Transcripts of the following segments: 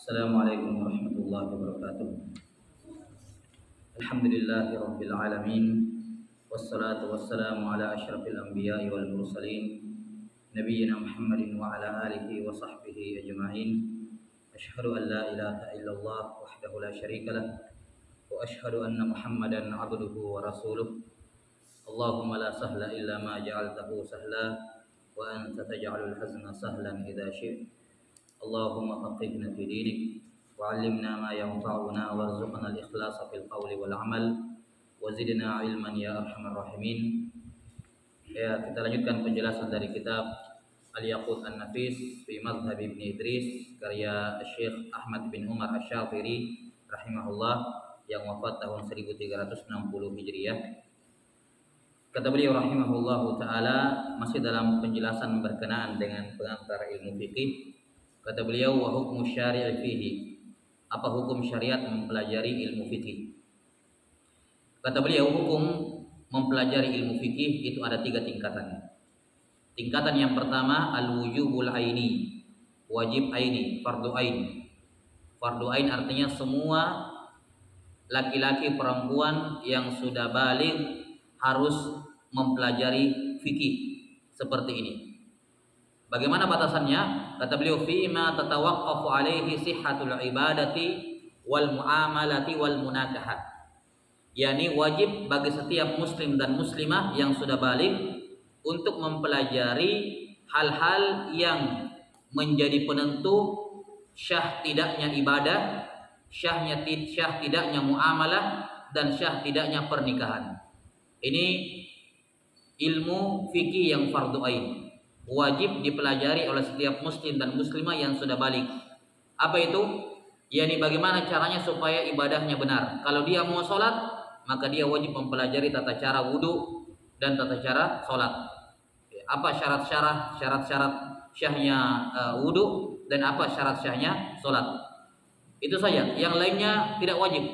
Assalamualaikum warahmatullahi wabarakatuh. Alhamdulillahi rabbil alamin. Wassalatu wassalamu ala asyrafil anbiya'i wal mursalin nabiyyina Muhammadin wa ala alihi wa sahbihi ajma'in. Asyhadu an la ilaha illallah wahdahu la syarika lah wa asyhadu anna Muhammadan abduhu wa rasuluh. Allahumma la sahla illa ma ja'altahu sahla wa anta taj'alul hazna sahlan idza syi'ta. Allahumma faqihna fi dinik wa'allimna ma yanfa'una warzuqna al-ikhlasa fil qawli wal amal wa zidna ilman ya arhamar rahimin. Ya, kita lanjutkan penjelasan dari kitab Al-Yaqut An-Nafis fi Madhhab Ibn Idris karya Syekh Ahmad bin Umar Asy-Syafiri rahimahullah yang wafat tahun 1360 Hijriah. Kata beliau rahimahullahu taala masih dalam penjelasan berkenaan dengan pengantar ilmu fikih. Kata beliau, wa hukmu syari' fihi. Apa hukum syariat mempelajari ilmu fikih? Kata beliau, hukum mempelajari ilmu fikih itu ada 3 tingkatan. Tingkatan yang pertama al-wujubul aini, wajib aini, fardu ain. Fardu ain artinya semua laki-laki perempuan yang sudah baligh harus mempelajari fikih seperti ini. Bagaimana batasannya? Kata beliau, fima tatawaqqafu alaihi sihhatul ibadati wal muamalati wal munakahat. Yani wajib bagi setiap muslim dan muslimah yang sudah baligh untuk mempelajari hal-hal yang menjadi penentu syah tidaknya ibadah, syah tidaknya muamalah, dan syah tidaknya pernikahan. Ini ilmu fikih yang fardu ain, wajib dipelajari oleh setiap muslim dan muslimah yang sudah baligh. Apa itu? Yani bagaimana caranya supaya ibadahnya benar. Kalau dia mau sholat, maka dia wajib mempelajari tata cara wudu dan tata cara sholat. Apa syarat-syarat syahnya wudu dan apa syarat syahnya sholat. Itu saja. Yang lainnya tidak wajib.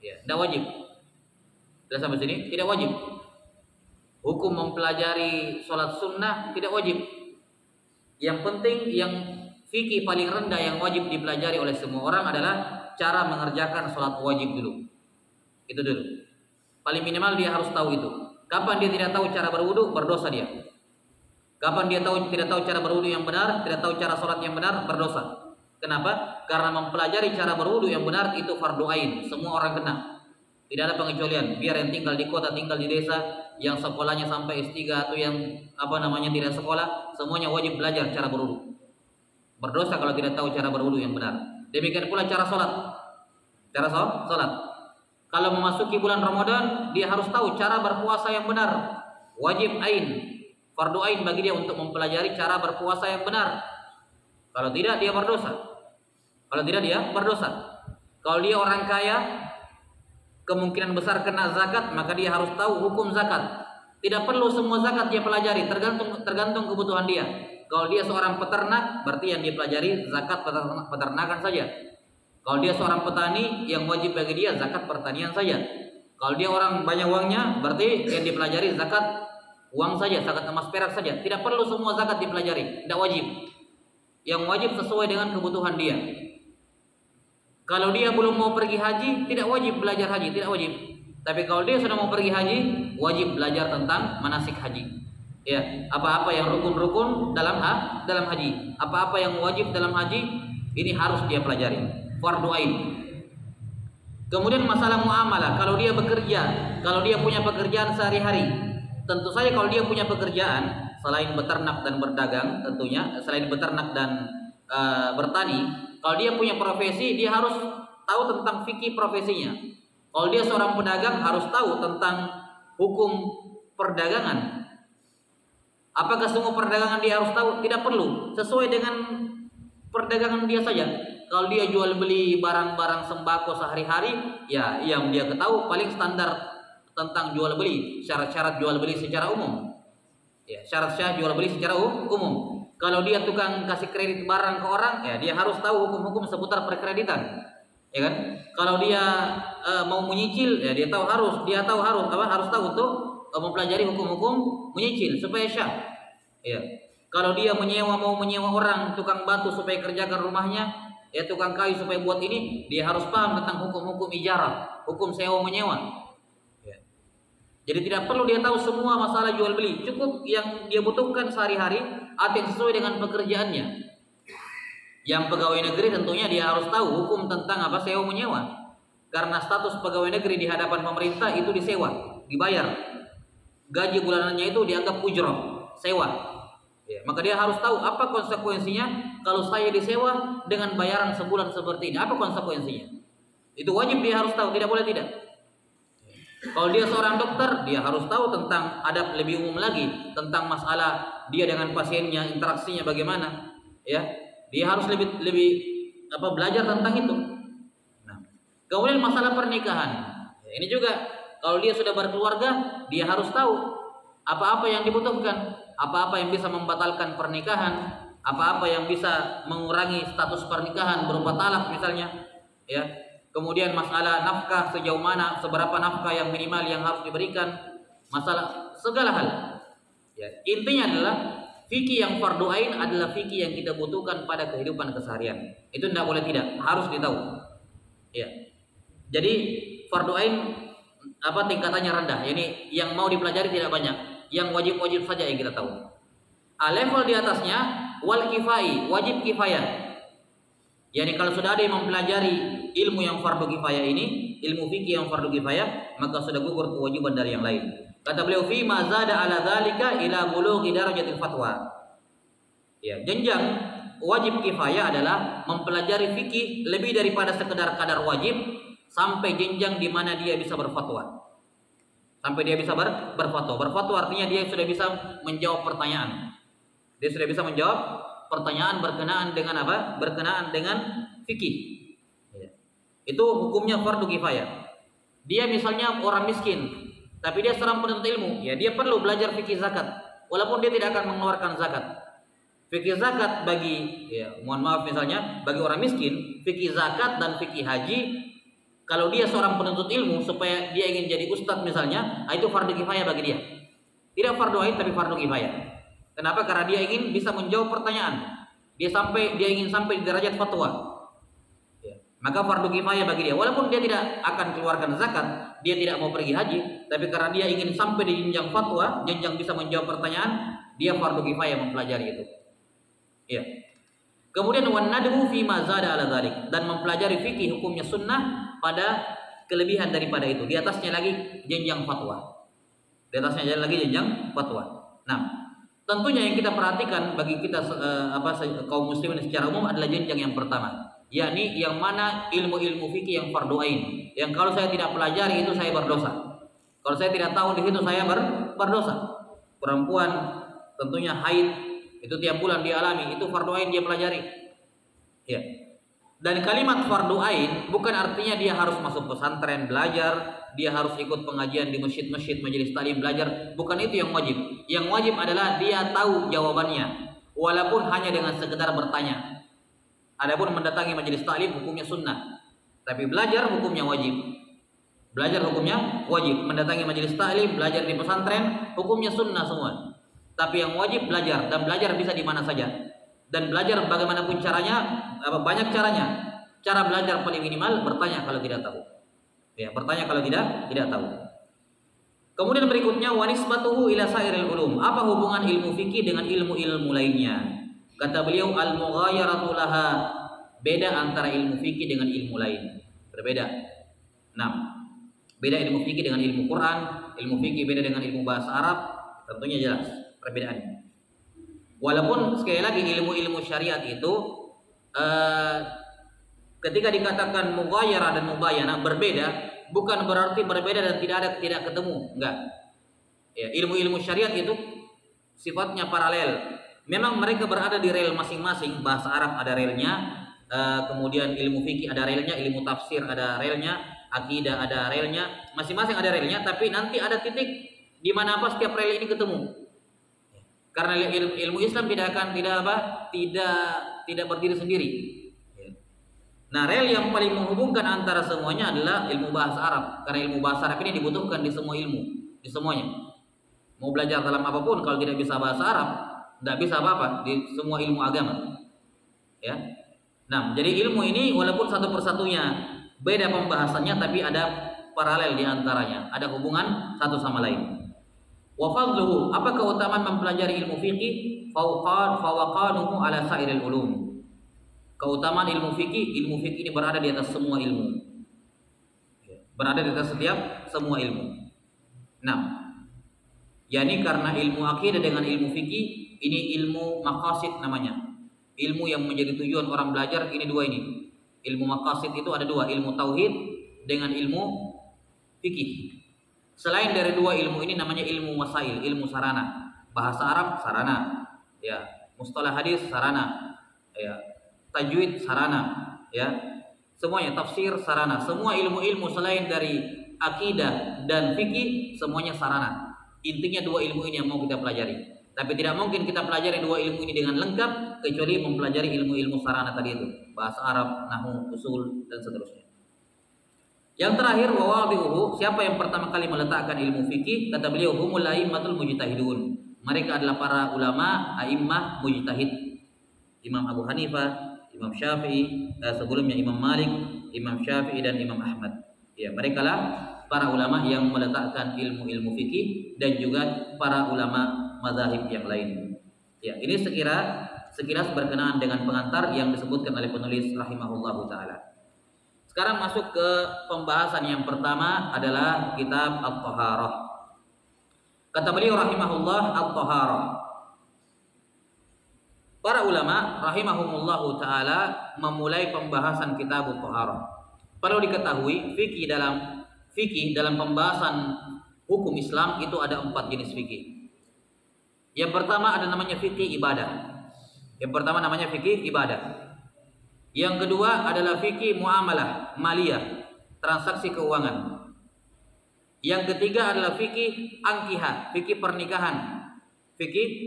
Ya, tidak wajib. Sudah sampai sini? Tidak wajib. Hukum mempelajari sholat sunnah tidak wajib. Yang penting, yang fikih paling rendah yang wajib dipelajari oleh semua orang adalah cara mengerjakan sholat wajib dulu. Itu dulu. Paling minimal dia harus tahu itu. Kapan dia tidak tahu cara berwudu, berdosa dia. Kapan dia tidak tahu cara berwudu yang benar, tidak tahu cara sholat yang benar, berdosa. Kenapa? Karena mempelajari cara berwudu yang benar itu fardu ain. Semua orang kena. Tidak ada pengecualian. Biar yang tinggal di kota, tinggal di desa, yang sekolahnya sampai S3 atau yang tidak sekolah, semuanya wajib belajar cara berwudu. Berdosa kalau tidak tahu cara berwudu yang benar. Demikian pula cara sholat. Cara sholat. Kalau memasuki bulan Ramadan, dia harus tahu cara berpuasa yang benar. Wajib ain, fardu ain bagi dia untuk mempelajari cara berpuasa yang benar. Kalau tidak, dia berdosa. Kalau dia orang kaya, kemungkinan besar kena zakat, maka dia harus tahu hukum zakat. Tidak perlu semua zakat dia pelajari, tergantung kebutuhan dia. Kalau dia seorang peternak, berarti yang dia pelajari zakat peternakan saja. Kalau dia seorang petani, yang wajib bagi dia zakat pertanian saja. Kalau dia orang banyak uangnya, berarti yang dipelajari zakat uang saja, zakat emas perak saja. Tidak perlu semua zakat dipelajari, tidak wajib. Yang wajib sesuai dengan kebutuhan dia. Kalau dia belum mau pergi haji, tidak wajib belajar haji, tidak wajib. Tapi kalau dia sudah mau pergi haji, wajib belajar tentang manasik haji. Ya, apa-apa yang rukun-rukun dalam haji, apa-apa yang wajib dalam haji, ini harus dia pelajari. Fardu ain. Kemudian masalah muamalah, kalau dia bekerja, kalau dia punya pekerjaan sehari-hari, tentu saja kalau dia punya pekerjaan selain beternak dan berdagang, tentunya selain beternak dan bertani, kalau dia punya profesi, dia harus tahu tentang fikih profesinya. Kalau dia seorang pedagang, harus tahu tentang hukum perdagangan. Apakah semua perdagangan dia harus tahu? Tidak perlu. Sesuai dengan perdagangan dia saja. Kalau dia jual beli barang-barang sembako sehari-hari, ya yang dia ketahui paling standar tentang jual beli, syarat-syarat jual beli secara umum. Ya, syarat-syarat jual beli secara umum. Kalau dia tukang kasih kredit barang ke orang, ya dia harus tahu hukum-hukum seputar perkreditan, ya kan? Kalau dia mau menyicil, ya dia harus tahu untuk mempelajari hukum-hukum menyicil supaya syah. Ya. Kalau dia mau menyewa orang tukang batu supaya kerjakan rumahnya, ya tukang kayu supaya buat ini, dia harus paham tentang hukum-hukum ijarah, hukum sewa menyewa. Ya. Jadi tidak perlu dia tahu semua masalah jual beli, cukup yang dia butuhkan sehari-hari atau yang sesuai dengan pekerjaannya. Yang pegawai negeri tentunya dia harus tahu hukum tentang apa sewa menyewa. Karena status pegawai negeri di hadapan pemerintah itu disewa, dibayar. Gaji bulanannya itu dianggap ujroh, sewa. Ya, maka dia harus tahu apa konsekuensinya kalau saya disewa dengan bayaran sebulan seperti ini. Apa konsekuensinya? Itu wajib dia harus tahu, tidak boleh tidak. Kalau dia seorang dokter, dia harus tahu tentang adab lebih umum lagi, tentang masalah dia dengan pasiennya, interaksinya bagaimana. Ya, dia harus lebih belajar tentang itu. Nah, kemudian masalah pernikahan. Ya, ini juga kalau dia sudah berkeluarga, dia harus tahu apa-apa yang dibutuhkan, apa-apa yang bisa membatalkan pernikahan, apa-apa yang bisa mengurangi status pernikahan berupa talak misalnya, ya. Kemudian masalah nafkah, sejauh mana, seberapa nafkah yang minimal yang harus diberikan, masalah segala hal. Ya, intinya adalah fikih yang fardu ain adalah fikih yang kita butuhkan pada kehidupan keseharian. Itu tidak boleh tidak, harus ditahu. Ya. Jadi fardu ain tingkatannya rendah, yani yang mau dipelajari tidak banyak. Yang wajib-wajib saja yang kita tahu. Level di atasnya wal kifai, wajib kifayah. Yani kalau sudah ada yang mempelajari ilmu yang fardu kifayah ini, ilmu fikih yang fardu kifayah, maka sudah gugur kewajiban dari yang lain. Kata beliau, fi ma zada ala dzalika ila bulughi darajatil fatwa. Ya, jenjang wajib kifayah adalah mempelajari fikih lebih daripada sekedar kadar wajib sampai jenjang di mana dia bisa berfatwa. Sampai dia bisa berfatwa. Berfatwa artinya dia sudah bisa menjawab pertanyaan. Dia sudah bisa menjawab pertanyaan berkenaan dengan apa? Berkenaan dengan fikih. Ya. Itu hukumnya fardu kifayah. Dia misalnya orang miskin, tapi dia seorang penuntut ilmu, ya dia perlu belajar fikih zakat, walaupun dia tidak akan mengeluarkan zakat. Fikih zakat bagi, ya mohon maaf misalnya, bagi orang miskin, fikih zakat dan fikih haji. Kalau dia seorang penuntut ilmu supaya dia ingin jadi ustadz misalnya, itu fardu kifayah bagi dia. Tidak fardu ain tapi fardu kifayah. Kenapa? Karena dia ingin bisa menjawab pertanyaan. Dia ingin sampai di derajat fatwa. Ya. Maka fardu kifayah bagi dia. Walaupun dia tidak akan keluarkan zakat, dia tidak mau pergi haji, tapi karena dia ingin sampai di jenjang fatwa, jenjang bisa menjawab pertanyaan, dia fardu kifayah mempelajari itu. Ya. Kemudian wan nadbu fi ma zada ala dzalik, dan mempelajari fikih hukumnya sunnah pada kelebihan daripada itu. Di atasnya lagi jenjang fatwa. Di atasnya lagi jenjang fatwa. Nah, tentunya yang kita perhatikan bagi kita kaum muslimin secara umum adalah jenjang yang pertama, yakni yang mana ilmu-ilmu fikih yang fardu ain. Yang kalau saya tidak pelajari itu saya berdosa. Kalau saya tidak tahu di situ saya berdosa. Perempuan tentunya haid itu tiap bulan dialami, itu fardu ain dia pelajari. Ya. Dan kalimat fardu ain bukan artinya dia harus masuk pesantren belajar, dia harus ikut pengajian di masjid-masjid, majelis taklim belajar. Bukan itu yang wajib. Yang wajib adalah dia tahu jawabannya, walaupun hanya dengan sekedar bertanya. Adapun mendatangi majelis taklim hukumnya sunnah, tapi belajar hukumnya wajib. Belajar hukumnya wajib. Mendatangi majelis taklim, belajar di pesantren hukumnya sunnah semua. Tapi yang wajib belajar, dan belajar bisa di mana saja. Dan belajar bagaimanapun caranya, banyak caranya. Cara belajar paling minimal bertanya kalau tidak tahu. Ya, bertanya kalau tidak tahu. Kemudian berikutnya wanisbatuhu ila sairil ulum. Apa hubungan ilmu fikih dengan ilmu-ilmu lainnya? Kata beliau al-mughayaratu laha, beda antara ilmu fikih dengan ilmu lain. Berbeda. Nah, beda ilmu fikih dengan ilmu Quran, ilmu fikih beda dengan ilmu bahasa Arab, tentunya jelas perbedaannya. Walaupun sekali lagi ilmu-ilmu syariat itu ketika dikatakan mughayarah dan mubayanah berbeda, bukan berarti berbeda dan tidak ketemu, enggak. Ya, ilmu-ilmu syariat itu sifatnya paralel. Memang mereka berada di rel masing-masing. Bahasa Arab ada relnya, kemudian ilmu fikih ada relnya, ilmu tafsir ada relnya, akidah ada relnya, masing-masing ada relnya, tapi nanti ada titik di mana setiap rel ini ketemu. Karena ilmu Islam tidak berdiri sendiri. Nah, rel yang paling menghubungkan antara semuanya adalah ilmu bahasa Arab. Karena ilmu bahasa Arab ini dibutuhkan di semua ilmu, di semuanya. Mau belajar dalam apapun, kalau tidak bisa bahasa Arab, tidak bisa apa-apa di semua ilmu agama. Ya. Nah, jadi ilmu ini walaupun satu persatunya beda pembahasannya, tapi ada paralel di antaranya, ada hubungan satu sama lain. Wa fadluhu, apa keutamaan mempelajari ilmu fikih? Fawqanuhu ala sairil ulum. Keutamaan ilmu fikih ini berada di atas semua ilmu. Berada di atas setiap semua ilmu. Nah, yakni karena ilmu akidah dengan ilmu fikih ini ilmu maqasid namanya. Ilmu yang menjadi tujuan orang belajar ini dua ini. Ilmu maqasid itu ada dua, ilmu tauhid dengan ilmu fikih. Selain dari dua ilmu ini namanya ilmu wasail, ilmu sarana. Bahasa Arab sarana, ya. Mustalah hadis sarana, ya. Tajwid sarana, ya. Semuanya tafsir sarana. Semua ilmu-ilmu selain dari akidah dan fikih semuanya sarana. Intinya dua ilmu ini yang mau kita pelajari. Tapi tidak mungkin kita pelajari dua ilmu ini dengan lengkap kecuali mempelajari ilmu-ilmu sarana tadi itu, bahasa Arab, nahwu, usul dan seterusnya. Yang terakhir, wawadi'uhu, siapa yang pertama kali meletakkan ilmu fikih? Kata beliau, humul a'immatul mujtahidun. Mereka adalah para ulama a'immah mujtahid. Imam Abu Hanifah, Imam Syafi'i, sebelumnya Imam Malik, Imam Syafi'i dan Imam Ahmad. Ya, mereka lah para ulama yang meletakkan ilmu-ilmu fikih dan juga para ulama mazahib yang lain. Ya, ini sekilas berkenaan dengan pengantar yang disebutkan oleh penulis rahimahullahu taala. Sekarang masuk ke pembahasan yang pertama adalah kitab At-Taharah. Kata beliau rahimahullah, At-Taharah. Para ulama rahimahumullahu taala memulai pembahasan kitab At-Taharah. Perlu diketahui fikih dalam pembahasan hukum Islam itu ada 4 jenis fikih. Yang pertama ada namanya fikih ibadah. Yang kedua adalah fikih muamalah, maliyah, transaksi keuangan. Yang ketiga adalah fikih angkihah, fikih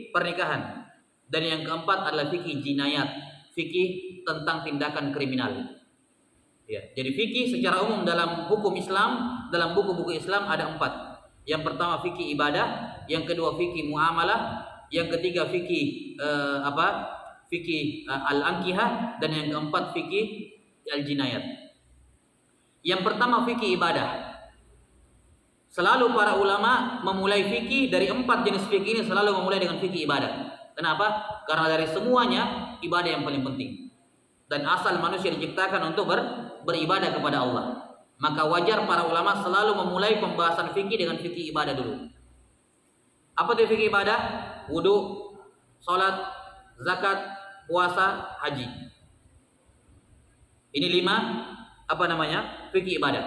pernikahan. Dan yang keempat adalah fikih jinayat, fikih tentang tindakan kriminal. Ya, jadi fikih secara umum dalam hukum Islam, dalam buku-buku Islam ada 4. Yang pertama fikih ibadah, yang kedua fikih muamalah, yang ketiga fikih fikih al-ankihah, dan yang keempat fikih al-jinayat. Yang pertama fikih ibadah. Selalu para ulama memulai fikih dari 4 jenis fikih ini, selalu memulai dengan fikih ibadah. Kenapa? Karena dari semuanya ibadah yang paling penting. Dan asal manusia diciptakan untuk beribadah kepada Allah. Maka wajar para ulama selalu memulai pembahasan fikih dengan fikih ibadah dulu. Apa itu fikih ibadah? Wudu, salat, zakat, puasa, haji. Ini 5 fikih ibadah.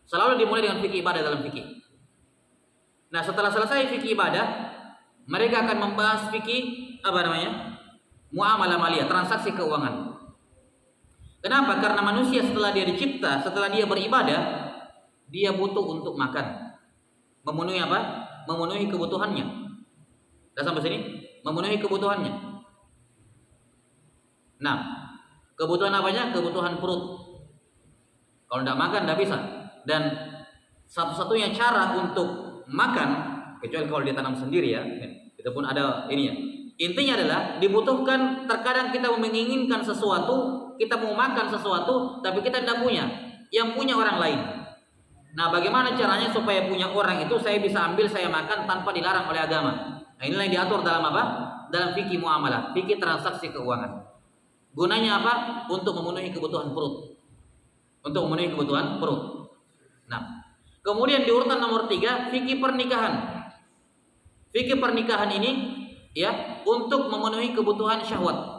Selalu dimulai dengan fikih ibadah dalam fikih. Nah, setelah selesai fikih ibadah, mereka akan membahas fikih muamalah maliyah, transaksi keuangan. Kenapa? Karena manusia setelah dia dicipta, setelah dia beribadah, dia butuh untuk makan. Memenuhi apa? Memenuhi kebutuhannya. Sudah sampai sini? Memenuhi kebutuhannya. Nah, kebutuhan apanya? Kebutuhan perut. Kalau tidak makan, tidak bisa. Dan satu-satunya cara untuk makan, kecuali kalau dia tanam sendiri ya, itu pun ada ininya. Intinya adalah dibutuhkan, terkadang kita menginginkan sesuatu, kita mau makan sesuatu, tapi kita tidak punya. Yang punya orang lain. Nah, bagaimana caranya supaya punya orang itu saya bisa ambil, saya makan tanpa dilarang oleh agama? Nah, inilah yang diatur dalam apa? Dalam fikih muamalah, fikih transaksi keuangan. Gunanya apa? Untuk memenuhi kebutuhan perut. Nah, kemudian di urutan nomor 3, fikih pernikahan. Fikih pernikahan ini ya untuk memenuhi kebutuhan syahwat.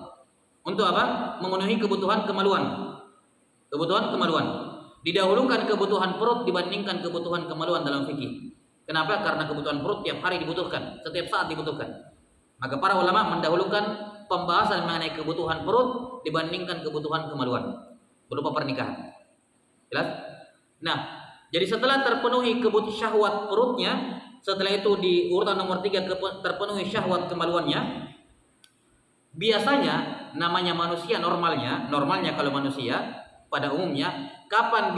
Untuk apa? Memenuhi kebutuhan kemaluan. Didahulukan kebutuhan perut dibandingkan kebutuhan kemaluan dalam fikih. Kenapa? Karena kebutuhan perut tiap hari dibutuhkan, setiap saat dibutuhkan. Maka para ulama mendahulukan pembahasan mengenai kebutuhan perut dibandingkan kebutuhan kemaluan berupa pernikahan. Jelas? Nah, jadi setelah terpenuhi kebutuhan syahwat perutnya, setelah itu di urutan nomor 3 terpenuhi syahwat kemaluannya. Biasanya namanya manusia normalnya kalau manusia pada umumnya kapan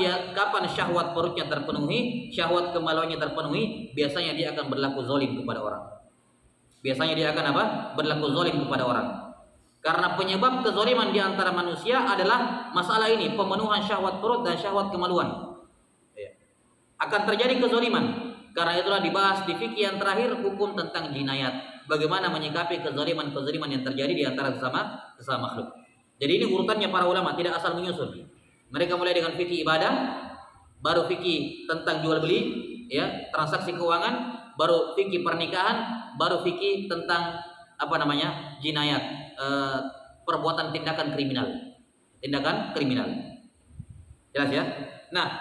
syahwat perutnya terpenuhi, syahwat kemaluannya terpenuhi, biasanya dia akan berlaku zalim kepada orang. Berlaku zalim kepada orang. Karena penyebab kezaliman di antara manusia adalah masalah ini, pemenuhan syahwat perut dan syahwat kemaluan. Akan terjadi kezaliman. Karena itulah dibahas di fikih yang terakhir hukum tentang jinayat. Bagaimana menyikapi kezaliman-kezaliman yang terjadi di antara sesama makhluk. Jadi ini urutannya para ulama, tidak asal menyusun. Mereka mulai dengan fikih ibadah, baru fikih tentang jual beli, ya, transaksi keuangan, baru fikih pernikahan, baru fikih tentang jinayat, perbuatan tindakan kriminal. Jelas ya? Nah,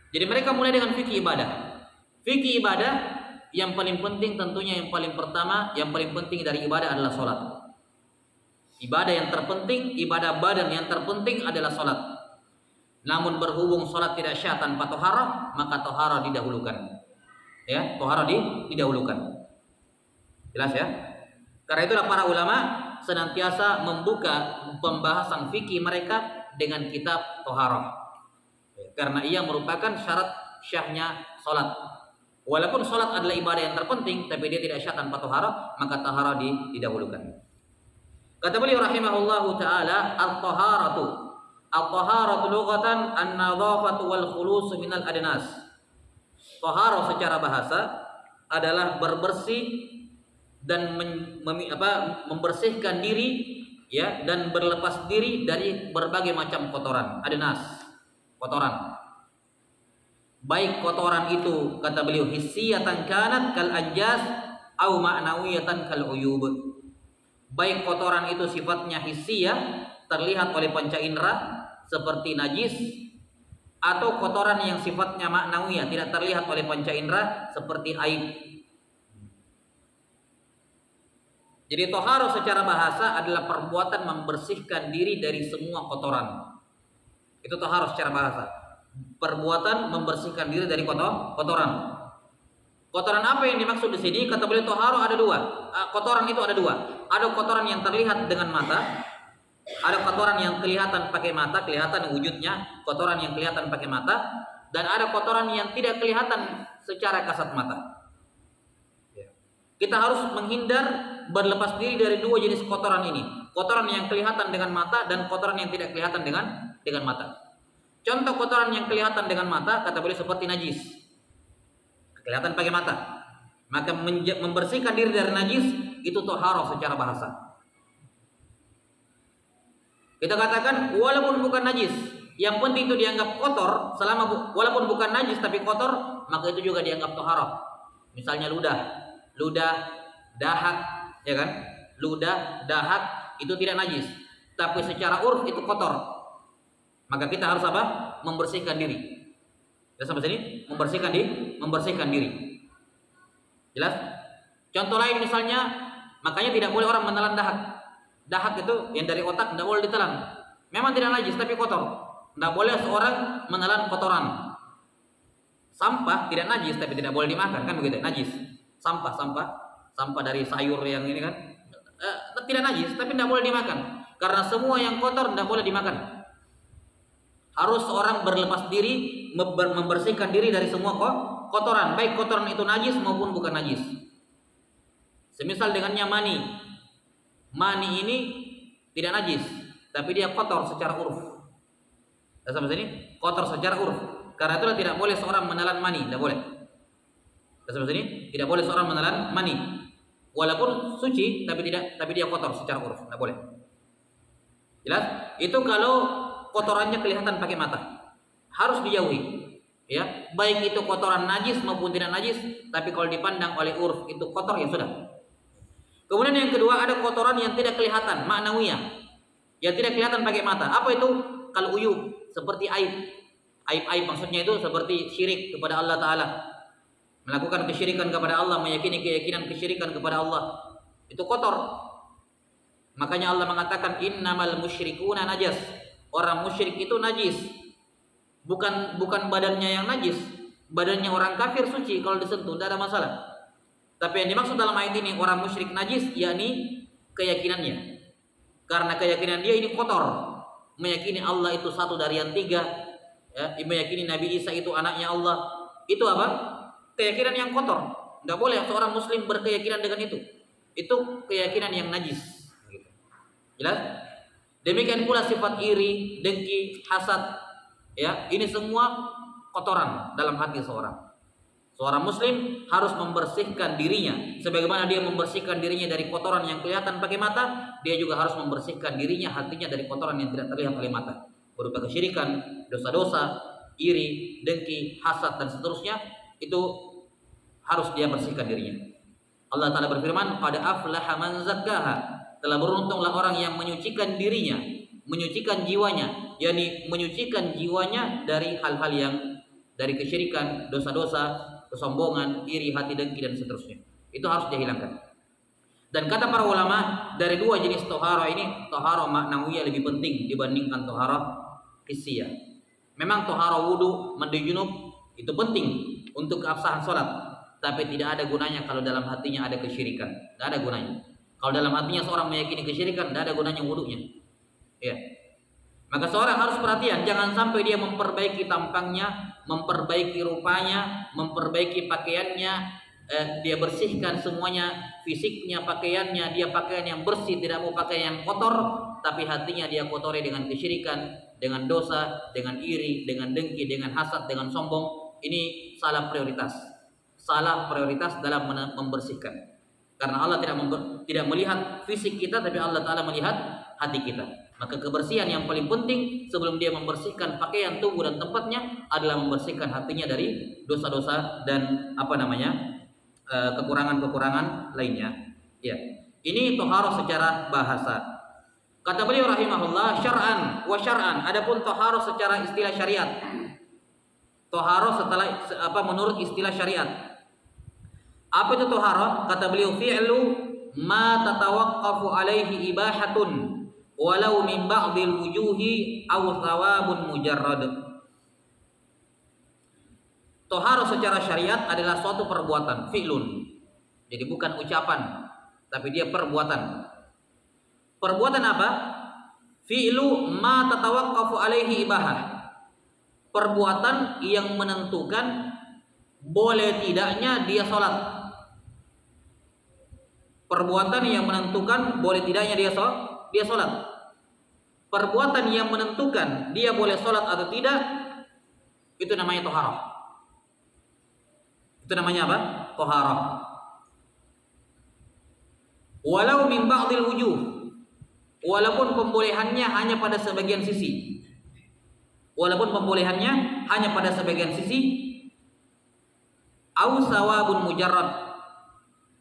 jadi mereka mulai dengan fikih ibadah. Fikih ibadah yang paling penting tentunya yang paling penting dari ibadah adalah sholat. Ibadah yang terpenting, ibadah badan yang terpenting adalah sholat. Namun berhubung sholat tidak syah tanpa toharah, maka toharah didahulukan. Ya, toharah didahulukan. Jelas ya? Karena itulah para ulama senantiasa membuka pembahasan fikih mereka dengan kitab toharah. Karena ia merupakan syarat syahnya sholat. Walaupun sholat adalah ibadah yang terpenting, tapi dia tidak syah tanpa toharah, maka toharah didahulukan. Kata beliau rahimahullahu ta'ala, Al-taharatu lughatan an-nadhafatu wal khulusu minal adnas. Taharah secara bahasa adalah berbersih dan membersihkan diri, ya, dan berlepas diri dari berbagai macam kotoran. Adnas, kotoran. Baik kotoran itu, kata beliau, hissiyatan kanat kal anjas au ma'nawiyatan kal uyub. Baik kotoran itu sifatnya hissiyah, terlihat oleh panca indera seperti najis, atau kotoran yang sifatnya ma'nawiyah, tidak terlihat oleh panca indera seperti aib. Jadi toharoh secara bahasa adalah perbuatan membersihkan diri dari semua kotoran. Itu toharoh secara bahasa. Perbuatan membersihkan diri dari kotoran. Kotoran apa yang dimaksud di sini? Kata beliau toharoh ada dua. Kotoran itu ada dua. Ada kotoran yang terlihat dengan mata. Ada kotoran yang kelihatan pakai mata, kelihatan wujudnya. Kotoran yang kelihatan pakai mata. Dan ada kotoran yang tidak kelihatan secara kasat mata. Kita harus menghindar berlepas diri dari dua jenis kotoran ini. Kotoran yang kelihatan dengan mata dan kotoran yang tidak kelihatan dengan mata. Contoh kotoran yang kelihatan dengan mata, kata beliau seperti najis. Kelihatan pakai mata. Maka membersihkan diri dari najis itu toharoh secara bahasa. Kita katakan walaupun bukan najis, yang penting itu dianggap kotor, walaupun bukan najis tapi kotor, maka itu juga dianggap toharoh. Misalnya ludah, dahak, ya kan? Ludah, dahak itu tidak najis, tapi secara urf itu kotor. Maka kita harus apa? Membersihkan diri. Jelas sampai sini? Membersihkan diri. Jelas? Contoh lain misalnya, makanya tidak boleh orang menelan dahak. Dahak itu yang dari otak tidak boleh ditelan. Memang tidak najis tapi kotor. Tidak boleh seorang menelan kotoran. Sampah tidak najis tapi tidak boleh dimakan, kan begitu? Najis. Sampah dari sayur yang ini kan tidak najis tapi tidak boleh dimakan. Karena semua yang kotor tidak boleh dimakan. Harus seorang berlepas diri, membersihkan diri dari semua kotoran, baik kotoran itu najis maupun bukan najis. Semisal dengannya mani. Mani ini tidak najis, tapi dia kotor secara urf. Sampai sini kotor secara urf. Karena itulah tidak boleh seorang menelan mani, tidak boleh. Sampai sini tidak boleh seorang menelan mani. Walaupun suci tapi dia kotor secara urf, tidak boleh. Jelas? Itu kalau kotorannya kelihatan pakai mata, harus dijauhi, ya, baik itu kotoran najis maupun tidak najis, tapi kalau dipandang oleh urf itu kotor ya sudah. Kemudian yang kedua ada kotoran yang tidak kelihatan, ma'nawiyah, yang tidak kelihatan pakai mata. Apa itu? Kal uyub, seperti aib maksudnya itu seperti syirik kepada Allah Ta'ala, melakukan kesyirikan kepada Allah, meyakini keyakinan kesyirikan kepada Allah, itu kotor. Makanya Allah mengatakan innamal musyrikuna najas. Orang musyrik itu najis. Bukan badannya yang najis. Badannya orang kafir suci kalau disentuh, tidak ada masalah. Tapi yang dimaksud dalam ayat ini orang musyrik najis, yakni keyakinannya. Karena keyakinan dia ini kotor. Meyakini Allah itu satu dari yang tiga, ya, meyakini Nabi Isa itu anaknya Allah. Itu apa? Keyakinan yang kotor. Tidak boleh seorang muslim berkeyakinan dengan itu. Itu keyakinan yang najis. Jelas? Demikian pula sifat iri, dengki, hasad, ya, ini semua kotoran dalam hati seorang. Seorang muslim harus membersihkan dirinya sebagaimana dia membersihkan dirinya dari kotoran yang kelihatan pakai mata, dia juga harus membersihkan dirinya, hatinya dari kotoran yang tidak terlihat oleh mata, berupa kesyirikan, dosa-dosa, iri, dengki, hasad dan seterusnya. Itu harus dia bersihkan dirinya. Allah Ta'ala berfirman, "Qad aflaha man zakkaha." Telah beruntunglah orang yang menyucikan dirinya, menyucikan jiwanya, yakni menyucikan jiwanya dari hal-hal yang dari kesyirikan, dosa-dosa, kesombongan, iri, hati dengki dan seterusnya. Itu harus dihilangkan. Dan kata para ulama, dari dua jenis tohara ini, tohara maknawiyah lebih penting dibandingkan tohara hissiyah. Memang tohara wudu, mandi junub itu penting untuk keabsahan sholat, tapi tidak ada gunanya kalau dalam hatinya ada kesyirikan. Tidak ada gunanya. Kalau dalam hatinya seorang meyakini kesyirikan, tidak ada gunanya wudunya. Ya. Maka seorang harus perhatian, jangan sampai dia memperbaiki tampangnya, memperbaiki rupanya, memperbaiki pakaiannya, dia bersihkan semuanya, fisiknya, pakaiannya, dia pakaian yang bersih, tidak mau pakaian yang kotor, tapi hatinya dia kotori dengan kesyirikan, dengan dosa, dengan iri, dengan dengki, dengan hasad, dengan sombong. Ini salah prioritas. Salah prioritas dalam membersihkan. Karena Allah tidak melihat fisik kita, tapi Allah Ta'ala melihat hati kita. Maka kebersihan yang paling penting sebelum dia membersihkan pakaian tubuh dan tempatnya adalah membersihkan hatinya dari dosa-dosa dan kekurangan-kekurangan lainnya. Ya, ini toharoh secara bahasa. Kata beliau rahimahullah, syar'an wa syar'an. Adapun toharoh secara istilah syariat. Toharoh setelah menurut istilah syariat. Apa itu toharoh? Kata beliau, fi'lu ma tatawaqqafu alaihi ibahatun walau min ba'dil wujuhi aw thawabun mujarrad. Toharoh secara syariat adalah suatu perbuatan, fi'lun. Jadi bukan ucapan, tapi dia perbuatan. Perbuatan apa? Fi'lu ma tatawaqqafu alaihi ibahah. Perbuatan yang menentukan boleh tidaknya dia sholat. Perbuatan yang menentukan boleh tidaknya dia sholat. Perbuatan yang menentukan dia boleh sholat atau tidak, itu namanya toharoh. Itu namanya apa? Toharoh. Walau min ba'dil wujuh, walaupun pembolehannya hanya pada sebagian sisi. Walaupun pembolehannya hanya pada sebagian sisi, au sawabun mujarrad,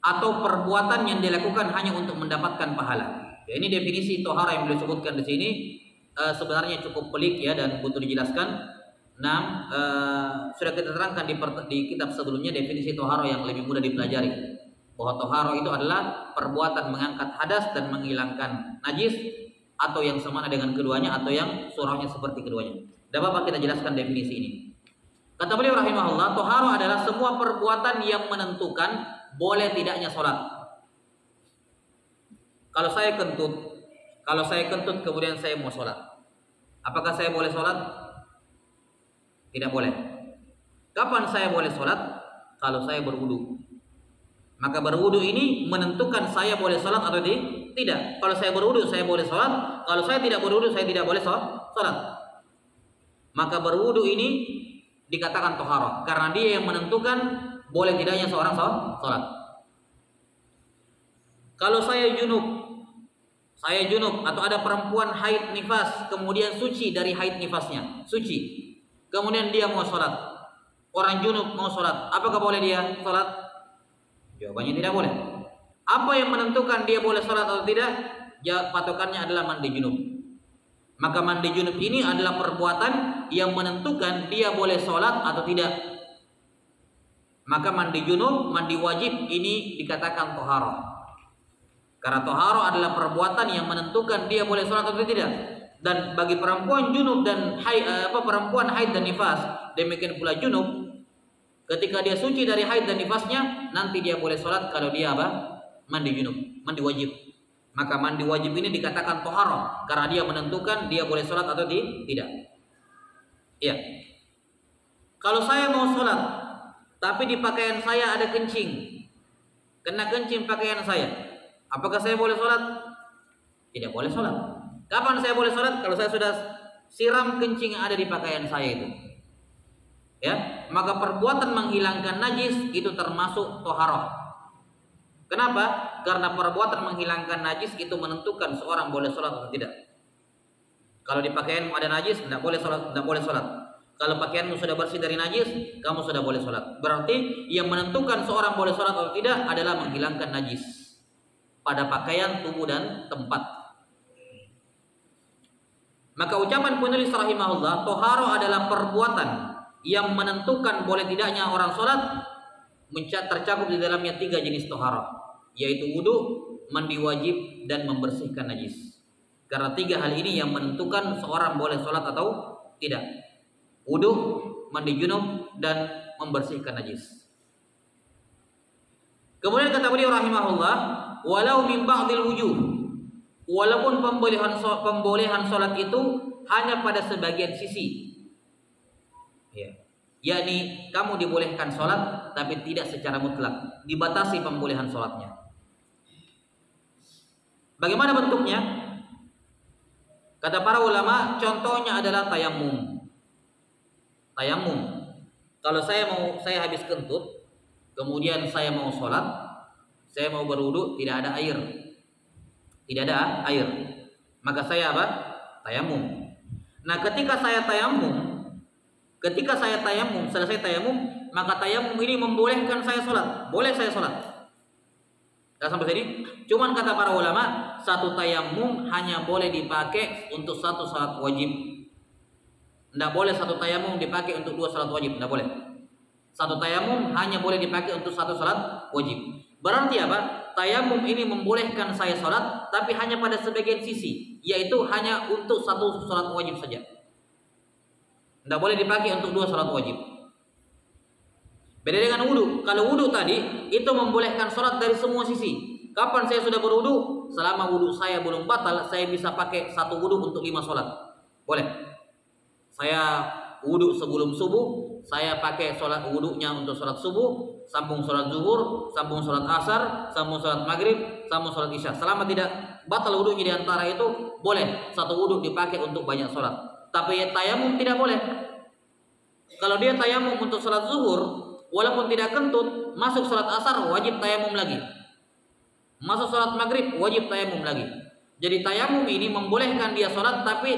atau perbuatan yang dilakukan hanya untuk mendapatkan pahala. Ya, ini definisi tohara yang beliau sebutkan di sini sebenarnya cukup pelik ya dan butuh dijelaskan. Sudah kita terangkan di kitab sebelumnya definisi tohara yang lebih mudah dipelajari. Bahwa tohara itu adalah perbuatan mengangkat hadas dan menghilangkan najis, atau yang sama dengan keduanya, atau yang surahnya seperti keduanya. Dapat Bapak kita jelaskan definisi ini. Kata beliau rahimahullah, tohara adalah semua perbuatan yang menentukan boleh tidaknya sholat. Kalau saya kentut kemudian saya mau sholat, apakah saya boleh sholat? Tidak boleh. Kapan saya boleh sholat? Kalau saya berwudu. Maka berwudu ini menentukan saya boleh sholat atau tidak. Kalau saya berwudu saya boleh sholat. Kalau saya tidak berwudu saya tidak boleh sholat. Maka berwudu ini dikatakan toharoh karena dia yang menentukan boleh tidaknya seorang sholat. Kalau saya junub atau ada perempuan haid nifas kemudian suci dari haid nifasnya, suci, kemudian dia mau sholat, orang junub mau sholat, apakah boleh dia sholat? Jawabannya tidak boleh. Apa yang menentukan dia boleh sholat atau tidak? Patokannya adalah mandi junub. Maka mandi junub ini adalah perbuatan yang menentukan dia boleh sholat atau tidak. Maka mandi junub, mandi wajib ini dikatakan toharoh. Karena toharoh adalah perbuatan yang menentukan dia boleh sholat atau tidak. Dan bagi perempuan junub dan perempuan haid dan nifas, demikian pula junub, ketika dia suci dari haid dan nifasnya, nanti dia boleh sholat kalau dia mandi junub, mandi wajib. Maka mandi wajib ini dikatakan toharoh karena dia menentukan dia boleh sholat atau tidak. Ya. Kalau saya mau sholat, tapi di pakaian saya ada kencing, kena kencing pakaian saya, apakah saya boleh sholat? tidak boleh sholat. Kapan saya boleh sholat? Kalau saya sudah siram kencing yang ada di pakaian saya itu. Ya, maka perbuatan menghilangkan najis itu termasuk toharoh. Kenapa? Karena perbuatan menghilangkan najis itu menentukan seorang boleh sholat atau tidak. Kalau di pakaianmu ada najis, tidak boleh sholat, tidak boleh sholat. Kalau pakaianmu sudah bersih dari najis, kamu sudah boleh sholat. Berarti yang menentukan seorang boleh sholat atau tidak adalah menghilangkan najis pada pakaian, tubuh dan tempat. Maka ucapan penulis rahimahullah, toharo adalah perbuatan yang menentukan boleh tidaknya orang sholat, tercakup di dalamnya 3 jenis toharo, yaitu wudu, mandi wajib, dan membersihkan najis. Karena 3 hal ini yang menentukan seorang boleh sholat atau tidak. Wudu, mandi junub, dan membersihkan najis. Kemudian kata beliau rahimahullah, walau min ba'dil wujuh, walaupun pembolehan sholat itu hanya pada sebagian sisi, ya, yakni kamu dibolehkan sholat tapi tidak secara mutlak, dibatasi pembolehan sholatnya. Bagaimana bentuknya? Kata para ulama, contohnya adalah tayamum. Tayamum, kalau saya habis kentut, kemudian saya mau sholat, saya mau berwudu, tidak ada air, maka saya apa? Tayamum. Nah, ketika saya tayamum, selesai tayamum, maka tayamum ini membolehkan saya sholat, boleh saya sholat. Tidak sampai sini. Cuman kata para ulama, satu tayamum hanya boleh dipakai untuk satu sholat wajib. Tidak boleh satu tayamum dipakai untuk 2 sholat wajib, tidak boleh. Satu tayamum hanya boleh dipakai untuk satu sholat wajib. Berarti apa? Tayamum ini membolehkan saya sholat, tapi hanya pada sebagian sisi, yaitu hanya untuk satu sholat wajib saja. Tidak boleh dipakai untuk 2 sholat wajib. Beda dengan wudu. Kalau wudu tadi itu membolehkan sholat dari semua sisi. Kapan saya sudah berwudu? Selama wudu saya belum batal, saya bisa pakai satu wudu untuk 5 sholat. Boleh. Saya wudu sebelum subuh, saya pakai sholat wudunya untuk sholat subuh, sambung sholat zuhur, sambung sholat asar, sambung sholat maghrib, sambung sholat isya. Selama tidak batal wudunya di antara itu, boleh satu wudu dipakai untuk banyak sholat. Tapi tayamum tidak boleh. Kalau dia tayamum untuk sholat zuhur, walaupun tidak kentut, masuk sholat asar wajib tayamum lagi, masuk sholat maghrib wajib tayamum lagi. Jadi tayamum ini membolehkan dia sholat, tapi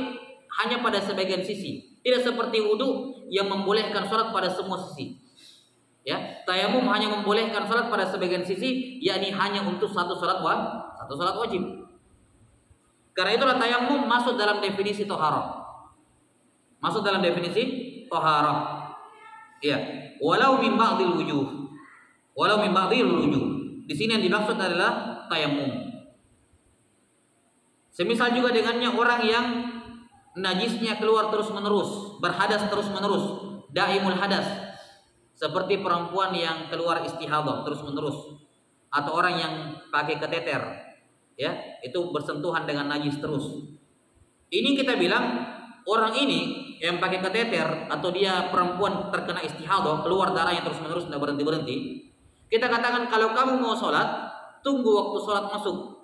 hanya pada sebagian sisi. Tidak seperti wudu yang membolehkan sholat pada semua sisi. Ya, tayamum hanya membolehkan sholat pada sebagian sisi, yakni hanya untuk satu sholat wajib. Karena itulah tayamum masuk dalam definisi toharoh. Masuk dalam definisi toharoh. Ya, walau min ba'dil wujuh. Di sini yang dimaksud adalah tayamum. Semisal juga dengannya orang yang najisnya keluar terus menerus, berhadas terus menerus, daimul hadas, seperti perempuan yang keluar istihadah terus menerus, atau orang yang pakai kateter, ya, itu bersentuhan dengan najis terus. Ini kita bilang orang ini yang pakai kateter atau dia perempuan terkena istihadah, keluar darahnya terus menerus, tidak berhenti. Kita katakan kalau kamu mau sholat, tunggu waktu sholat masuk.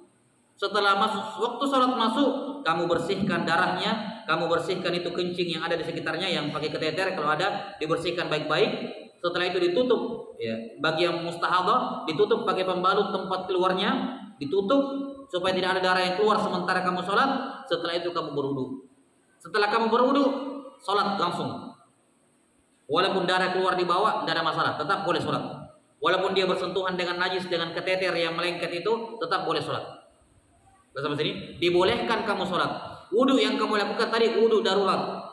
Setelah waktu sholat masuk, kamu bersihkan darahnya, kamu bersihkan itu kencing yang ada di sekitarnya, yang pakai kateter kalau ada dibersihkan baik-baik. Setelah itu ditutup, ya, bagi yang mustahadah ditutup pakai pembalut tempat keluarnya, ditutup supaya tidak ada darah yang keluar sementara kamu sholat. Setelah itu kamu berwudu. Setelah kamu berwudu, sholat langsung. Walaupun darah keluar di bawah, tidak ada masalah, tetap boleh sholat. Walaupun dia bersentuhan dengan najis, dengan kateter yang melengket itu, tetap boleh sholat. Bersama sini, dibolehkan kamu sholat. Wudu yang kamu lakukan tadi wudu darurat,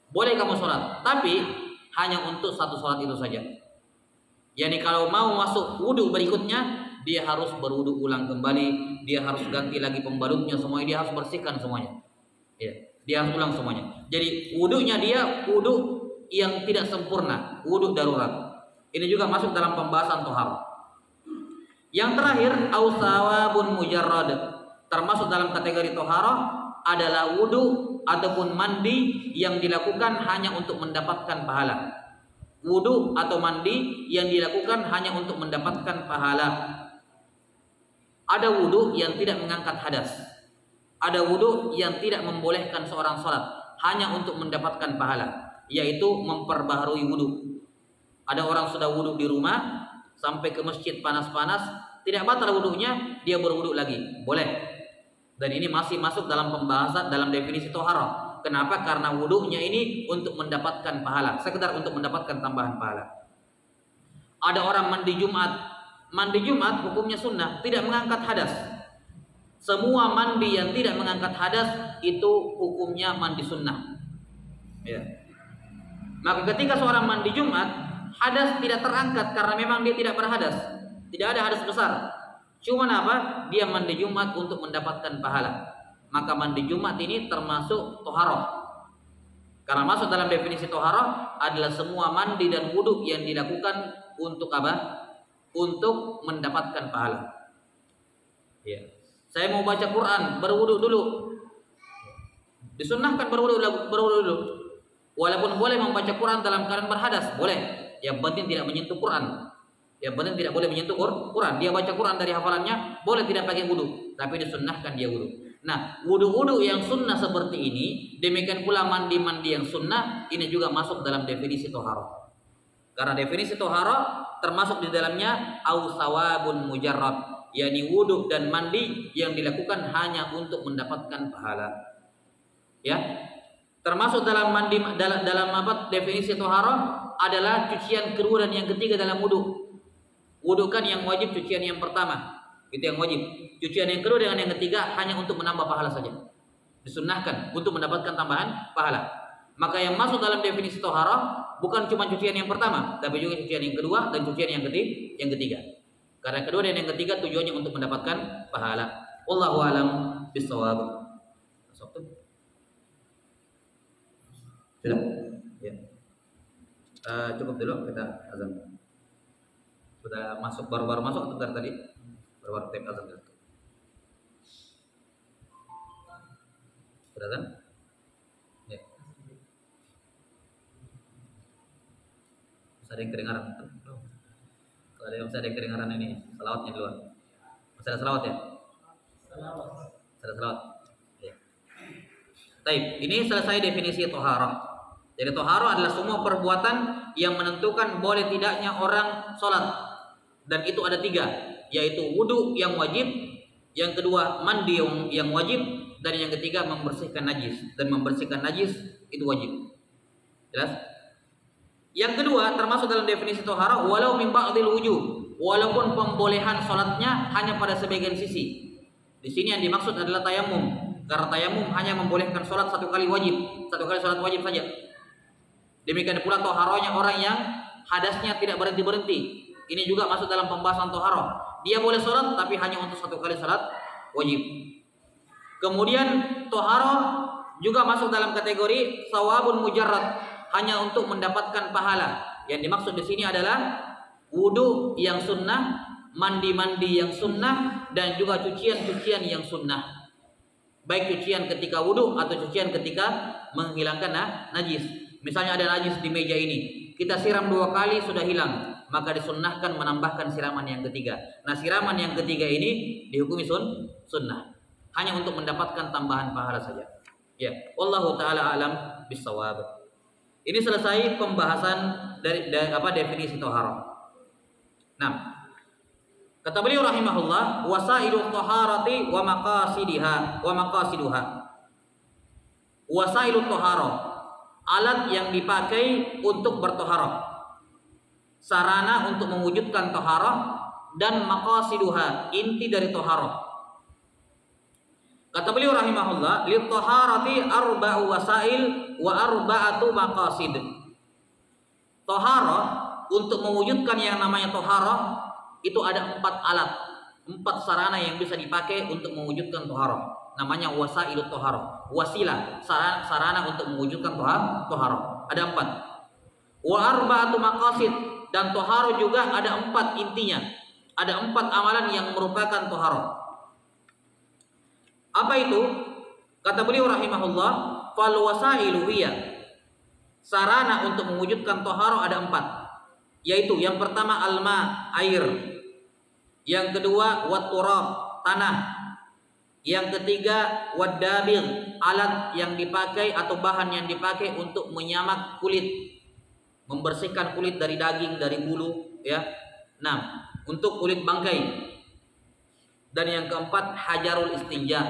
boleh kamu sholat, tapi hanya untuk satu sholat itu saja. Yani kalau mau masuk wudu berikutnya, dia harus berwudu ulang kembali, dia harus ganti lagi pembalutnya semuanya, dia harus bersihkan semuanya. Ya, dia harus ulang semuanya. Jadi wudunya dia wudu yang tidak sempurna, wudu darurat. Ini juga masuk dalam pembahasan tohar. Yang terakhir, awsawabun mujarrad. Termasuk dalam kategori toharoh adalah wudu ataupun mandi yang dilakukan hanya untuk mendapatkan pahala. Wudu atau mandi yang dilakukan hanya untuk mendapatkan pahala. Ada wudu yang tidak mengangkat hadas. Ada wudu yang tidak membolehkan seorang sholat hanya untuk mendapatkan pahala, yaitu memperbaharui wudu. Ada orang sudah wudu di rumah, sampai ke masjid panas-panas, tidak batal wudunya, dia berwudu lagi, boleh. Dan ini masih masuk dalam pembahasan dalam definisi toharoh. Kenapa? Karena wudunya ini untuk mendapatkan pahala, sekedar untuk mendapatkan tambahan pahala. Ada orang mandi Jumat hukumnya sunnah, tidak mengangkat hadas. Semua mandi yang tidak mengangkat hadas itu hukumnya mandi sunnah. Ya. Maka ketika seorang mandi Jumat, hadas tidak terangkat karena memang dia tidak berhadas, tidak ada hadas besar. Cuman apa? Dia mandi Jumat untuk mendapatkan pahala. Maka mandi Jumat ini termasuk toharoh. Karena masuk dalam definisi toharoh adalah semua mandi dan wudu yang dilakukan untuk apa? Untuk mendapatkan pahala. Ya. Saya mau baca Quran, berwudu dulu. Disunnahkan berwudu dulu. Walaupun boleh membaca Quran dalam keadaan berhadas, boleh. Yang penting tidak menyentuh Quran. Yang penting tidak boleh menyentuh Quran. Dia baca Quran dari hafalannya, boleh tidak pakai wudu, tapi disunnahkan dia wudu. Nah, wudu-wudu yang sunnah seperti ini, demikian pula mandi-mandi yang sunnah, ini juga masuk dalam definisi toharoh. Karena definisi toharoh termasuk di dalamnya awsawabun mujarrad, yakni wudu dan mandi yang dilakukan hanya untuk mendapatkan pahala. Ya, termasuk dalam mandi dalam apa definisi toharoh adalah cucian kedua dan yang ketiga dalam wudu. Wudu kan yang wajib cucian yang pertama, itu yang wajib. Cucian yang kedua dengan yang ketiga hanya untuk menambah pahala saja. Disunnahkan untuk mendapatkan tambahan pahala. Maka yang masuk dalam definisi toharoh bukan cuma cucian yang pertama, tapi juga cucian yang kedua dan cucian yang ketiga. Karena kedua dan yang ketiga tujuannya untuk mendapatkan pahala. Wallahu a'lam bishawab. Sudah? Ya. Cukup dulu kita azan. Sudah masuk baru-baru masuk atau tadi? Baru-baru take azan. Sudah kan? Ya. Masih ada yang kedengaran? Kalau ada yang masih ada yang kedengaran ini salawatnya di luar. Masih ada salawat ya? Salawat. Masih ada salawat. Ya. Baik, ini selesai definisi toharah. Jadi toharoh adalah semua perbuatan yang menentukan boleh tidaknya orang sholat. Dan itu ada 3, yaitu wudu yang wajib, yang kedua mandi yang wajib, dan yang ketiga membersihkan najis. Dan membersihkan najis itu wajib. Jelas? Yang kedua termasuk dalam definisi toharoh, walau min ba'dil wujuh, walaupun pembolehan sholatnya hanya pada sebagian sisi. Di sini yang dimaksud adalah tayamum, karena tayamum hanya membolehkan sholat 1 kali wajib, 1 kali sholat wajib saja. Demikian pula toharohnya orang yang hadasnya tidak berhenti. Ini juga masuk dalam pembahasan toharoh. Dia boleh sholat tapi hanya untuk 1 kali sholat wajib. Kemudian toharoh juga masuk dalam kategori sawabun mujarrad, hanya untuk mendapatkan pahala. Yang dimaksud di sini adalah wudu yang sunnah, mandi-mandi yang sunnah, dan juga cucian-cucian yang sunnah. Baik cucian ketika wudu atau cucian ketika menghilangkan najis. Misalnya ada najis di meja ini, kita siram 2 kali sudah hilang, maka disunnahkan menambahkan siraman yang ketiga. Nah, siraman yang ketiga ini dihukumi sunnah, hanya untuk mendapatkan tambahan pahala saja. Ya, wallahu taala alam bisawab. Ini selesai pembahasan dari definisi toharoh. Nah, kata beliau rahimahullah, wasailu toharati wa maqasiduha. Wasailu toharoh, alat yang dipakai untuk bertoharoh, sarana untuk mewujudkan toharoh, dan maqasiduha, inti dari toharoh. Kata beliau rahimahullah, li toharati arba'u wasail wa arba'atu maqasid. Toharoh, untuk mewujudkan yang namanya toharoh, itu ada 4 alat, 4 sarana yang bisa dipakai untuk mewujudkan toharoh. Namanya wasailut toharoh, wasilah, sarana untuk mewujudkan toharoh. Ada 4. Wa arba'atu maqasid, dan toharoh juga ada 4 intinya. Ada 4 amalan yang merupakan toharoh. Apa itu? Kata beliau rahimahullah, fal wasailu hiya, sarana untuk mewujudkan toharoh ada 4, yaitu yang pertama alma, air, yang kedua wat turab, tanah, Yang ketiga, wadabir, alat yang dipakai atau bahan yang dipakai untuk menyamak kulit, membersihkan kulit dari daging, dari bulu, ya. Nah, untuk kulit bangkai. Dan yang keempat, hajarul istinja,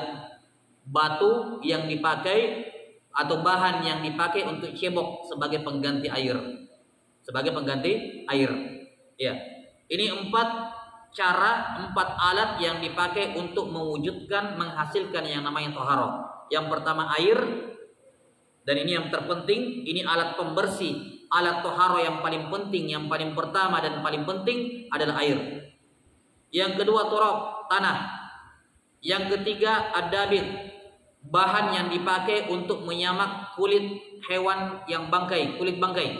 batu yang dipakai atau bahan yang dipakai untuk cebok sebagai pengganti air, sebagai pengganti air. Ya, ini empat alat yang dipakai untuk mewujudkan, menghasilkan yang namanya toharoh. Yang pertama air, dan ini yang terpenting, ini alat pembersih, alat toharoh yang paling penting, yang paling pertama dan paling penting adalah air. Yang kedua turab, tanah. Yang ketiga adabit, bahan yang dipakai untuk menyamak kulit hewan yang bangkai, kulit bangkai.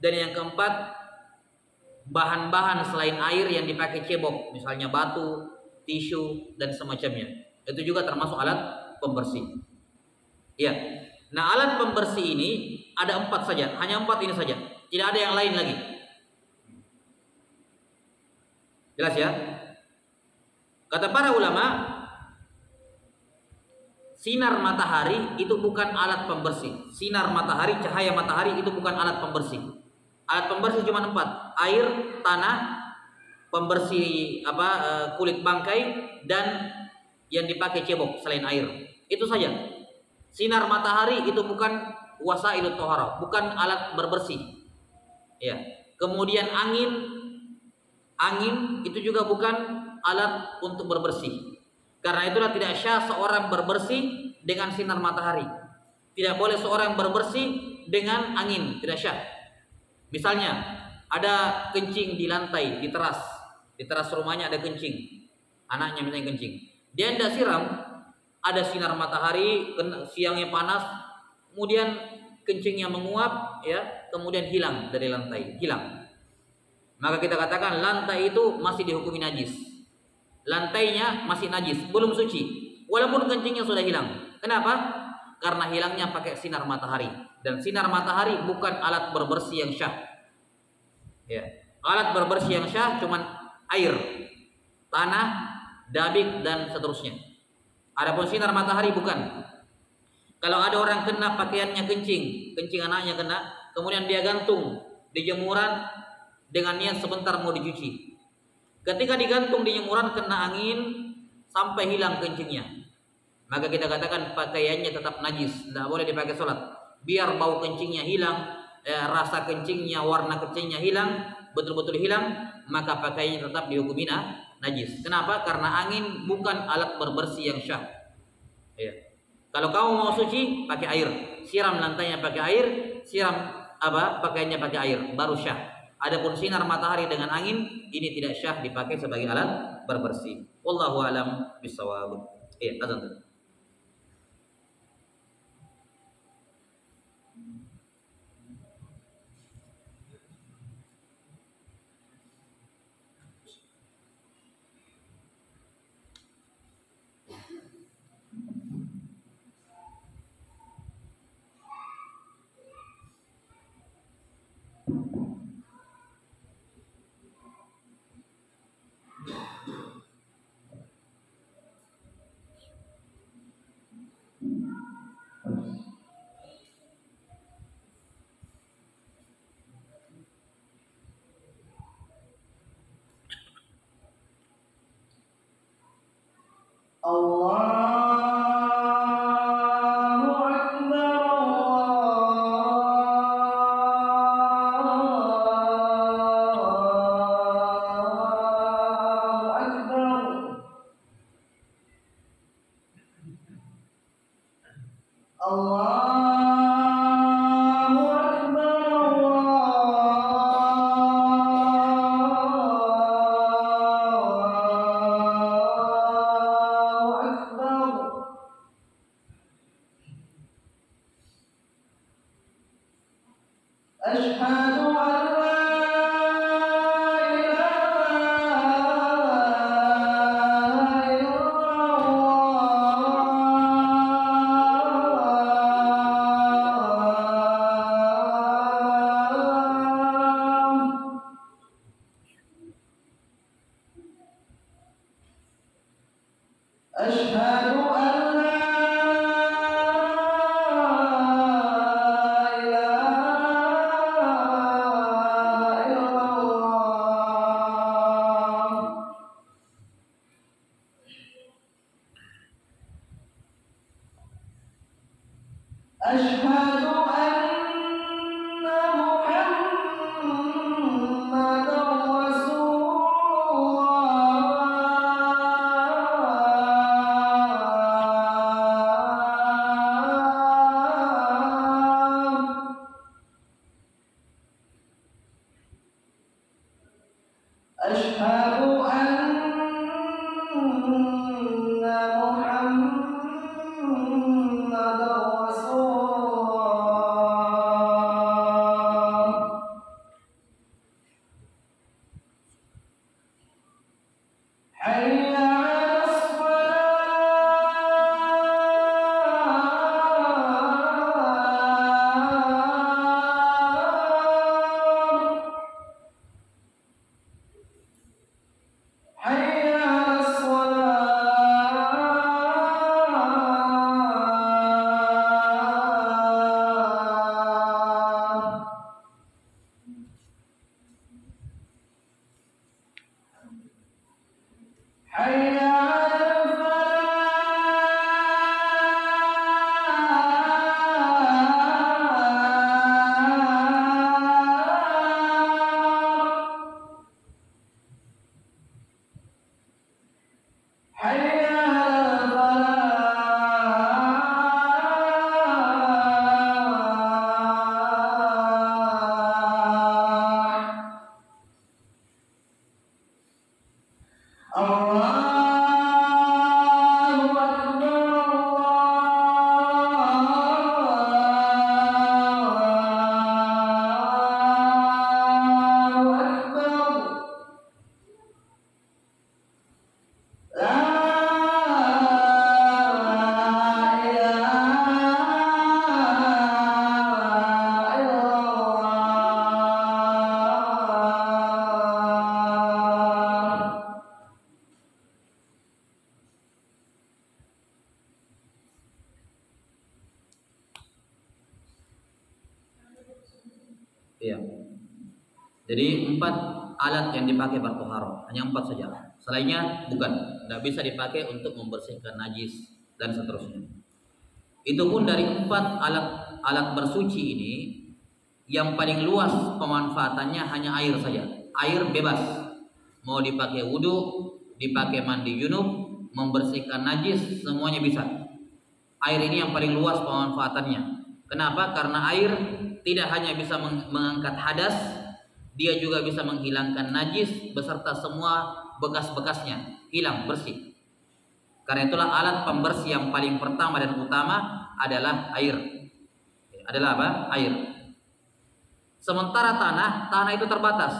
Dan yang keempat, bahan-bahan selain air yang dipakai cebok, misalnya batu, tisu, dan semacamnya. Itu juga termasuk alat pembersih. Ya. Nah, alat pembersih ini ada 4 saja, hanya 4 ini saja. Tidak ada yang lain lagi. Jelas ya? Kata para ulama, sinar matahari itu bukan alat pembersih. Sinar matahari, cahaya matahari itu bukan alat pembersih. Alat pembersih cuma 4: air, tanah, pembersih kulit bangkai, dan yang dipakai cebok selain air. Itu saja. Sinar matahari itu bukan wasailut thaharah, bukan alat berbersih. Ya. Kemudian angin itu juga bukan alat untuk berbersih. Karena itulah tidak syah seorang berbersih dengan sinar matahari. Tidak boleh seorang berbersih dengan angin, tidak syah. Misalnya ada kencing di lantai, di teras rumahnya ada kencing, anaknya misalnya kencing, dia tidak siram, ada sinar matahari, siangnya panas, kemudian kencingnya menguap, ya, kemudian hilang dari lantai, hilang. Maka kita katakan lantai itu masih dihukumi najis, lantainya masih najis, belum suci, walaupun kencingnya sudah hilang. Kenapa? Karena hilangnya pakai sinar matahari, dan sinar matahari bukan alat berbersih yang syah. Ya. Alat berbersih yang syah cuman air, tanah, dabik, dan seterusnya. Adapun sinar matahari bukan. Kalau ada orang kena pakaiannya kencing anaknya kena, kemudian dia gantung di jemuran dengan niat sebentar mau dicuci. Ketika digantung di jemuran kena angin sampai hilang kencingnya, maka kita katakan pakaiannya tetap najis, tidak boleh dipakai sholat. Biar bau kencingnya hilang, rasa kencingnya, warna kencingnya hilang, betul-betul hilang, maka pakaiannya tetap dihukumi najis. Kenapa? Karena angin bukan alat berbersih yang syah. Ya. Kalau kamu mau suci, pakai air, siram lantainya pakai air, siram pakaiannya pakai air, baru syah. Adapun sinar matahari dengan angin, ini tidak syah dipakai sebagai alat berbersih. Wallahu a'lam bishawab. Azan. أشهد Iya. Jadi 4 alat yang dipakai bertoharo, hanya 4 saja. Selainnya bukan, tidak bisa dipakai untuk membersihkan najis dan seterusnya. Itu pun dari 4 alat bersuci ini, yang paling luas pemanfaatannya hanya air saja. Air bebas, mau dipakai wudhu, dipakai mandi junub, membersihkan najis, semuanya bisa. Air ini yang paling luas pemanfaatannya. Kenapa? Karena air tidak hanya bisa mengangkat hadas, dia juga bisa menghilangkan najis beserta semua bekas-bekasnya, hilang, bersih. Karena itulah alat pembersih yang paling pertama dan utama adalah air. Adalah apa? Air. Sementara tanah itu terbatas.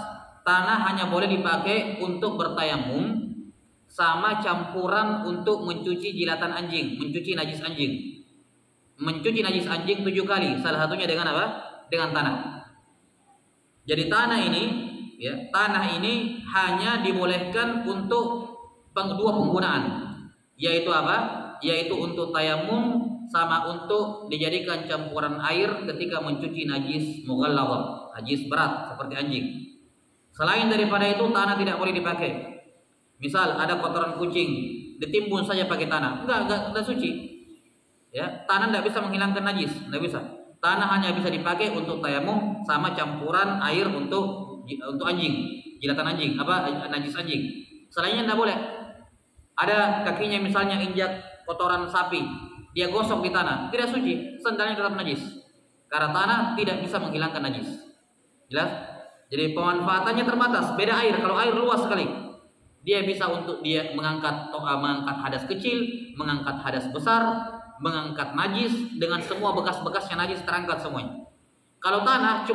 Tanah hanya boleh dipakai untuk bertayamum sama campuran untuk mencuci jilatan anjing, mencuci najis anjing. Mencuci najis anjing 7 kali, salah satunya dengan apa? Dengan tanah. Jadi tanah ini hanya dibolehkan untuk 2 penggunaan, yaitu apa? Yaitu untuk tayamum sama untuk dijadikan campuran air ketika mencuci najis mughalladhah, najis berat seperti anjing. Selain daripada itu tanah tidak boleh dipakai. Misal ada kotoran kucing, ditimbun saja pakai tanah, enggak suci. Ya, tanah tidak bisa menghilangkan najis, tidak bisa. Tanah hanya bisa dipakai untuk tayamum sama campuran air untuk anjing, jilatan anjing, najis anjing. Selainnya tidak boleh. Ada kakinya misalnya injak kotoran sapi, dia gosok di tanah, tidak suci, sandalnya tetap najis. Karena tanah tidak bisa menghilangkan najis. Jelas? Jadi pemanfaatannya terbatas. Beda air, kalau air luas sekali. Dia bisa untuk dia mengangkat hadas kecil, mengangkat hadas besar, mengangkat najis, dengan semua bekas-bekasnya najis terangkat semuanya. Kalau tanah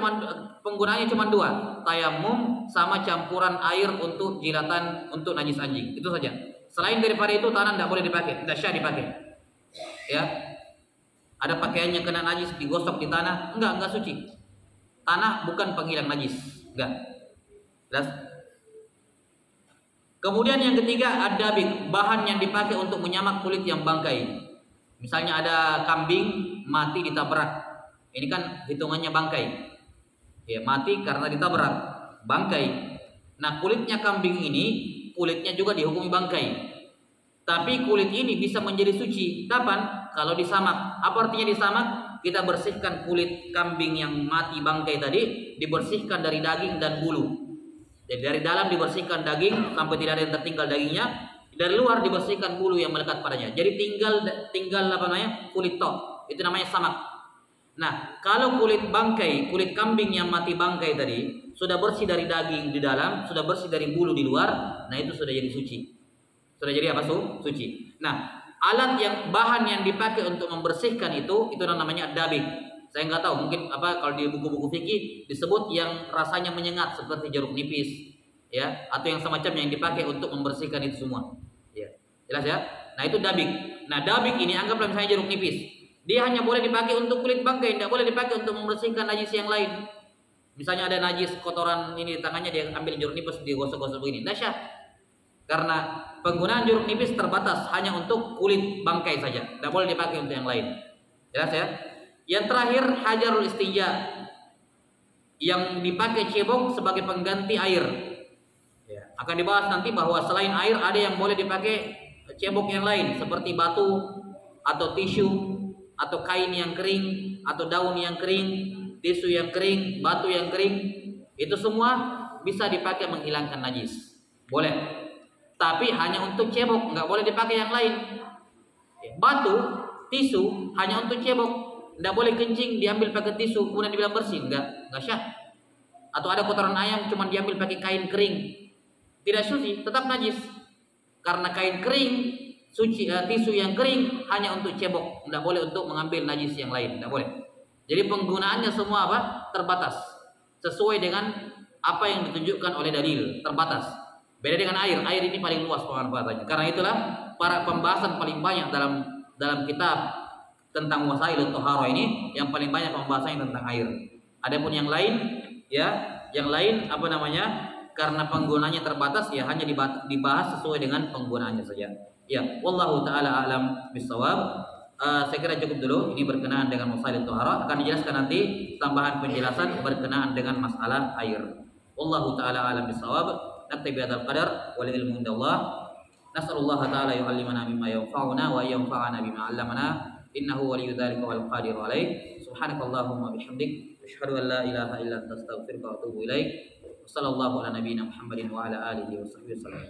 penggunaannya cuma 2, tayamum sama campuran air untuk jilatan untuk najis anjing. Itu saja. Selain daripada itu tanah tidak boleh dipakai, tidak syah dipakai. Ya. Ada pakaiannya kena najis digosok di tanah, enggak suci. Tanah bukan penghilang najis, enggak. Jelas? Kemudian yang ketiga, ad-dabik, bahan yang dipakai untuk menyamak kulit yang bangkai. Misalnya ada kambing mati ditabrak. Ini kan hitungannya bangkai. Ya, mati karena ditabrak, bangkai. Nah, kulitnya kambing ini, kulitnya juga dihukumi bangkai. Tapi kulit ini bisa menjadi suci. Kapan? Kalau disamak. Apa artinya disamak? kita bersihkan kulit kambing yang mati bangkai tadi, dibersihkan dari daging dan bulu. Jadi dari dalam dibersihkan daging sampai tidak ada yang tertinggal dagingnya, dari luar dibersihkan bulu yang melekat padanya. Jadi tinggal apa namanya? Kulit tok. Itu namanya samak. Nah, kalau kulit bangkai, kulit kambing yang mati bangkai tadi sudah bersih dari daging di dalam, sudah bersih dari bulu di luar, nah itu sudah jadi suci. Sudah jadi apa? Suci. Nah, bahan yang dipakai untuk membersihkan itu namanya dabik. Saya nggak tahu, mungkin apa kalau di buku-buku fikih disebut yang rasanya menyengat seperti jeruk nipis, ya, atau yang semacamnya yang dipakai untuk membersihkan itu semua. Ya, jelas ya. Nah itu dabik. Nah dabik ini anggaplah misalnya jeruk nipis, dia hanya boleh dipakai untuk kulit bangkai, tidak boleh dipakai untuk membersihkan najis yang lain. Misalnya ada najis kotoran ini di tangannya, dia ambil jeruk nipis, dia gosok-gosok begini, dahsyat. Karena penggunaan jeruk nipis terbatas hanya untuk kulit bangkai saja, tidak boleh dipakai untuk yang lain. Jelas ya. Yang terakhir hajarul istinja, yang dipakai cebok sebagai pengganti air. Ya, akan dibahas nanti bahwa selain air ada yang boleh dipakai cebok yang lain seperti batu atau tisu atau kain yang kering atau daun yang kering, tisu yang kering, batu yang kering, itu semua bisa dipakai menghilangkan najis. Boleh. Tapi hanya untuk cebok, nggak boleh dipakai yang lain. Batu, tisu hanya untuk cebok. Tidak boleh kencing diambil pakai tisu kemudian dibilang bersih, enggak syah. Atau ada kotoran ayam cuma diambil pakai kain kering, tidak suci, tetap najis. Karena kain kering suci, tisu yang kering hanya untuk cebok, tidak boleh untuk mengambil najis yang lain, tidak boleh. Jadi penggunaannya semua apa? Terbatas, sesuai dengan apa yang ditunjukkan oleh dalil, terbatas. Beda dengan air ini paling luas pemanfaatannya. Karena itulah para pembahasan paling banyak dalam kitab tentang wasailut thaharah ini, yang paling banyak pembahasannya tentang air. Adapun yang lain, ya, yang lain apa namanya? Karena penggunaannya terbatas, ya hanya dibahas sesuai dengan penggunaannya saja. Ya, wallahu taala alam bisawab. Saya kira cukup dulu ini berkenaan dengan wasailut thaharah. Akan dijelaskan nanti tambahan penjelasan berkenaan dengan masalah air. Wallahu taala alam bisawab. Naktabi hadzal qadar wal ilmu indallah. Nas'alullah taala yu'allimana mimma yanfa'una wa yanfa'ana bima 'allamana. Innahu waliyyu dzalika wal qadiru alaih. Subhanakallahumma bihamdik asyhadu an la ilaha illa anta astaghfiruka wa atubu ilaik. Wassallallahu ala nabiyyina Muhammadin wa ala alihi wa sahbihi wasallam.